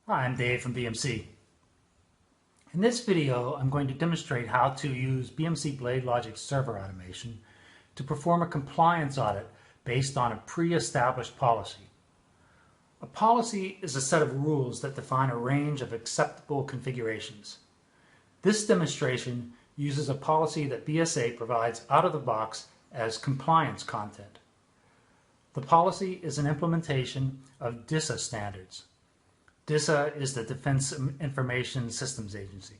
Hi, I'm Dave from BMC. In this video, I'm going to demonstrate how to use BMC BladeLogic Server Automation to perform a compliance audit based on a pre-established policy. A policy is a set of rules that define a range of acceptable configurations. This demonstration uses a policy that BSA provides out of the box as compliance content. The policy is an implementation of DISA standards. DISA is the Defense Information Systems Agency.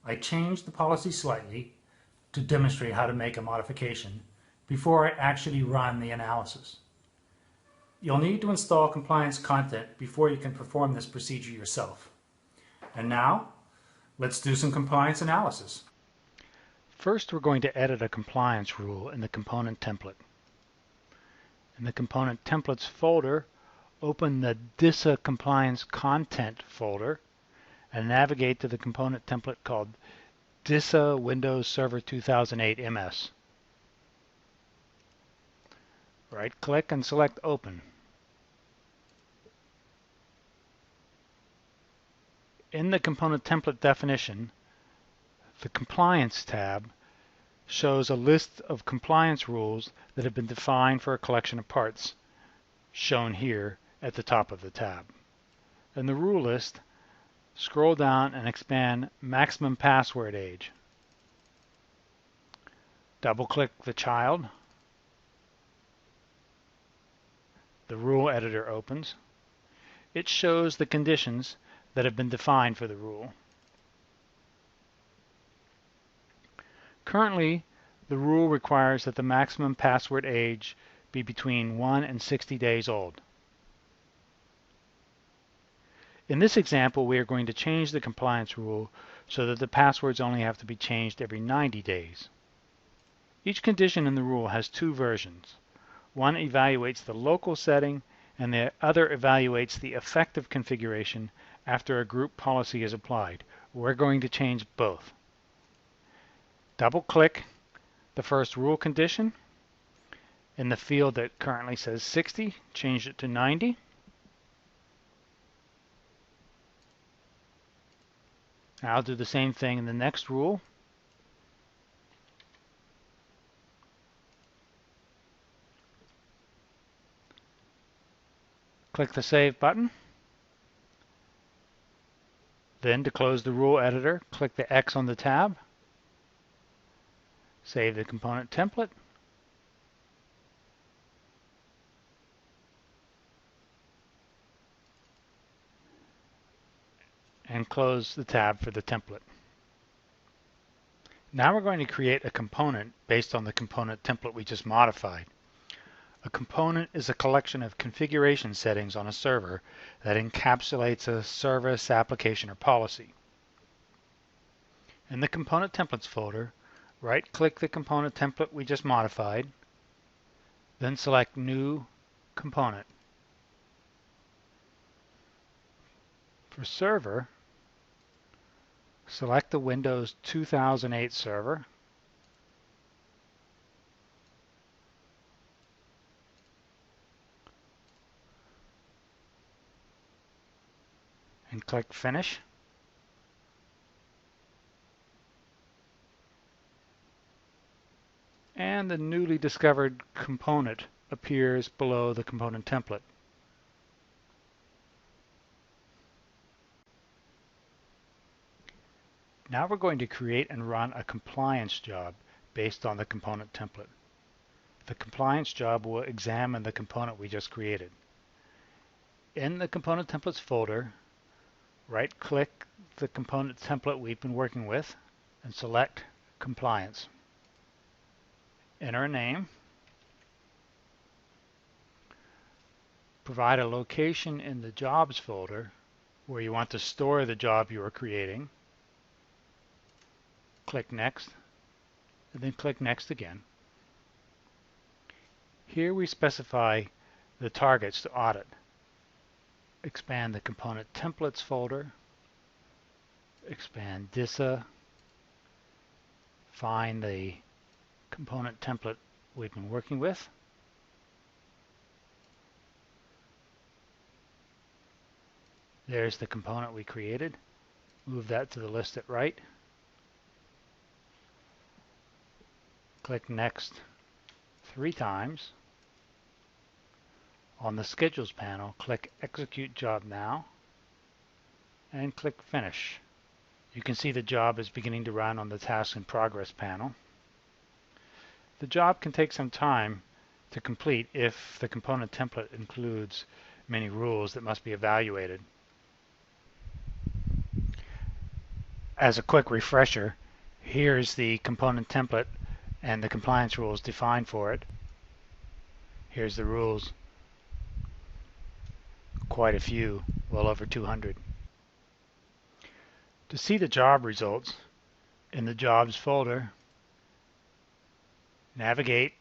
I changed the policy slightly to demonstrate how to make a modification before I actually run the analysis. You'll need to install compliance content before you can perform this procedure yourself. And now, let's do some compliance analysis. First, we're going to edit a compliance rule in the component template. In the component templates folder, open the DISA compliance content folder and navigate to the component template called DISA Windows Server 2008 MS. Right-click and select Open. In the component template definition, the Compliance tab shows a list of compliance rules that have been defined for a collection of parts, shown here at the top of the tab. In the rule list, scroll down and expand Maximum Password Age. Double-click the child. The rule editor opens. It shows the conditions that have been defined for the rule. Currently, the rule requires that the maximum password age be between 1 and 60 days old. In this example, we are going to change the compliance rule so that the passwords only have to be changed every 90 days. Each condition in the rule has two versions. One evaluates the local setting, and the other evaluates the effective configuration after a group policy is applied. We're going to change both. Double-click the first rule condition. In the field that currently says 60, change it to 90. I'll do the same thing in the next rule. Click the Save button. Then, to close the rule editor, click the X on the tab. Save the component template. And close the tab for the template. Now we're going to create a component based on the component template we just modified. A component is a collection of configuration settings on a server that encapsulates a service, application, or policy. In the component templates folder, right-click the component template we just modified, then select New Component. For Server, select the Windows 2008 server, and click Finish. And the newly discovered component appears below the component template. Now we're going to create and run a compliance job based on the component template. The compliance job will examine the component we just created. In the component templates folder, right-click the component template we've been working with and select Compliance. Enter a name. Provide a location in the Jobs folder where you want to store the job you are creating. Click Next, and then click Next again. Here we specify the targets to audit. Expand the Component Templates folder, expand DISA, find the component template we've been working with, There's the component we created. Move that to the list at right. Click Next 3 times. On the Schedules panel, click Execute Job Now and click Finish. You can see the job is beginning to run on the Tasks in Progress panel. The job can take some time to complete if the component template includes many rules that must be evaluated. As a quick refresher, here's the component template and the compliance rules defined for it. Here's the rules, quite a few, well over 200. To see the job results, in the Jobs folder, navigate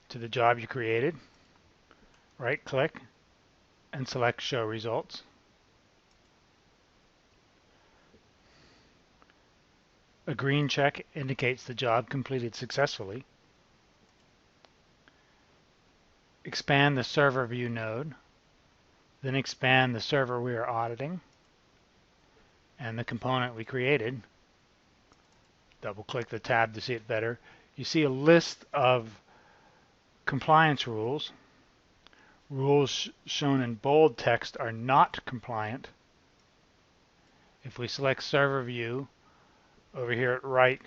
to the job you created, right-click, and select Show Results. A green check indicates the job completed successfully. Expand the Server View node, then expand the server we are auditing and the component we created. Double-click the tab to see it better. You see a list of compliance rules. Rules shown in bold text are not compliant. If we select Server View, over here at right,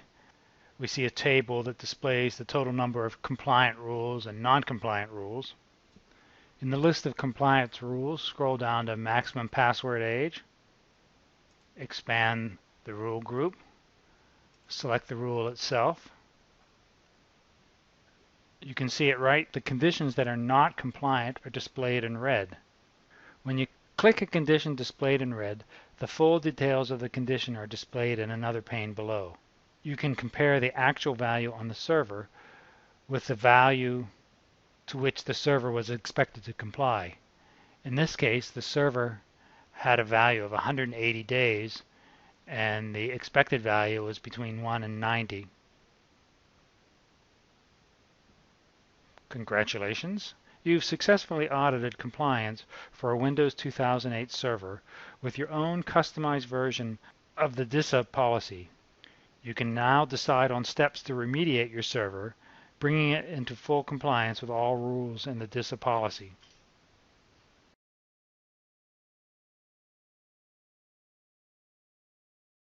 we see a table that displays the total number of compliant rules and non-compliant rules. In the list of compliance rules, scroll down to Maximum Password Age, expand the rule group, select the rule itself. You can see it right, the conditions that are not compliant are displayed in red. When you click a condition displayed in red, the full details of the condition are displayed in another pane below. You can compare the actual value on the server with the value to which the server was expected to comply. In this case, the server had a value of 180 days and the expected value was between 1 and 90. Congratulations! You've successfully audited compliance for a Windows 2008 server with your own customized version of the BSA policy. You can now decide on steps to remediate your server, bringing it into full compliance with all rules in the BSA policy.